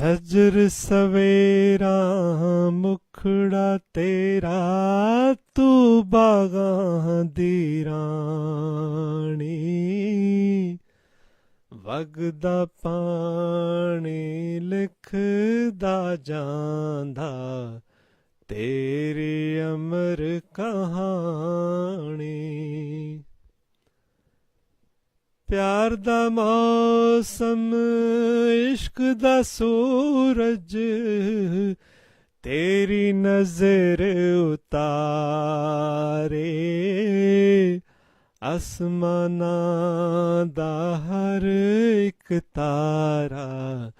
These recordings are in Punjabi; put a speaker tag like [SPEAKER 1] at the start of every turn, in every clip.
[SPEAKER 1] ਸਜਰ ਸਵੇਰਾ ਮੁਖੜਾ ਤੇਰਾ, ਤੂੰ ਬਾਗਾਂ ਦੀ ਰਾਣੀ। ਵਗਦਾ ਪਾਣੀ ਲਿਖਦਾ ਜਾਂਦਾ, ਤੇਰੀ ਅਮਰ ਕਹਾਣੀ। ਪਿਆਰ ਦਾ ਮੌਸਮ, ਇਸ਼ਕ ਦਾ ਸੂਰਜ, ਤੇਰੀ ਨਜ਼ਰ ਉਤਾਰੇ। ਅਸਮਾਨਾਂ ਦਾ ਹਰ ਇੱਕ ਤਾਰਾ,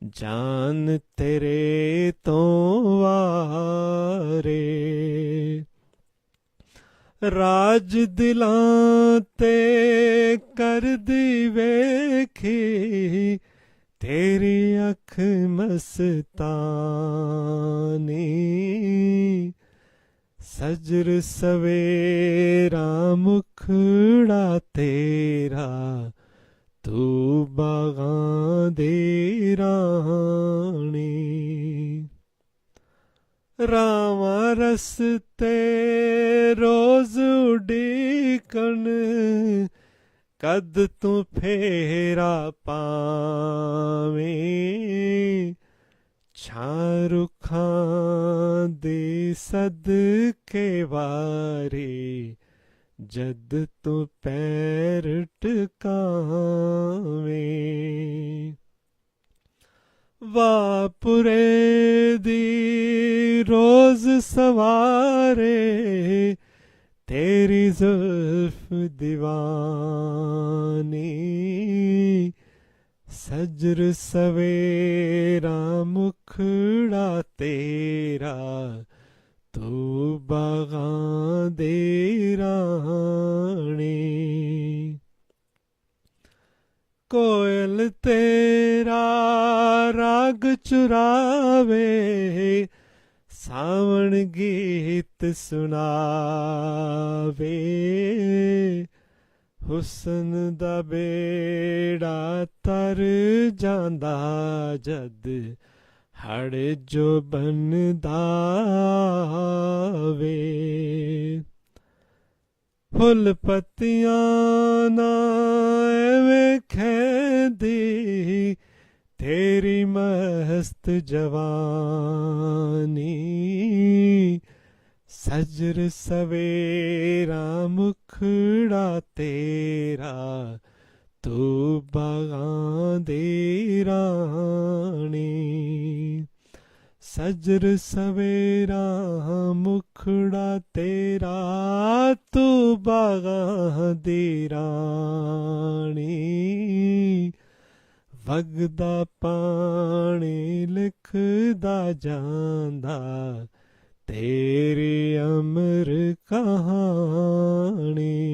[SPEAKER 1] ਜਾਨ ਤੇਰੇ ਤੋਂ ਵਾਰੇ। ਰਾਜ ਦਿਲਾਂ ਤੇ ਕਰਦੀ ਵੇਖੀ, ਤੇਰੀ ਅੱਖ ਮਸਤਾਨੀ। ਸਜਰ ਸਵੇਰਾ ਮੁਖੜਾ ਤੇਰਾ, ਤੂੰ ਬਾਗਾਂ ਦੀ ਰਾਣੀ। ਰਾਵਾਂ ਰਸਤੇ ਰੋਜ਼ ਉਡੀਕਣ, ਕਦ ਤੂੰ ਫੇਰਾ ਪਾਵੇਂ। ਛਾਂ ਰੁੱਖਾਂ ਦੀ ਸਦਕੇ ਵਾਰੀ, ਜਦ ਤੂੰ ਪੈਰ ਟਿਕਾਵੇਂ। ਵਾਪੁਰੇ ਦੀ ਰੋਜ਼ ਸਵਾਰੇ, ਤੇਰੀ ਜ਼ੁਲਫ ਦੀਵਾਨੀ। ਸਜਰ ਸਵੇਰਾ ਮੁਖੜਾ ਤੇਰਾ, ਤੂੰ ਬਾਗਾਂ ਦੀ ਰਾਣੀ। ਕੋਇਲ ਤੇਰਾ ਰਾਗ ਚੁਰਾਵੇ, ਸਾਵਣ ਗੀਤ ਸੁਣਾਵੇ। ਹੁਸਨ ਦਾ ਬੇੜਾ ਤਰ ਜਾਂਦਾ, ਜਦ ਹੜ ਜੋ ਬਣਦਾ ਵੇ। ਫੁੱਲ ਪੱਤੀਆਂ ਨਾ ਐਵੇਂ ਖਹਿੰਦੀ, ਤੇਰੀ ਮਸਤ ਜਵਾਨੀ। ਸਜਰ ਸਵੇਰਾ ਮੁਖੜਾ ਤੇਰਾ, ਤੂੰ ਬਾਗਾਂ ਦੀ ਰਾਣੀ। ਸਜਰ ਸਵੇਰਾ ਮੁਖੜਾ ਤੇਰਾ, ਤੂੰ ਬਾਗਾਂ ਦੀ ਰਾਣੀ। ਵਗਦਾ ਪਾਣੀ ਲਿਖਦਾ ਜਾਂਦਾ, ਤੇਰੀ ਅਮਰ ਕਹਾਣੀ।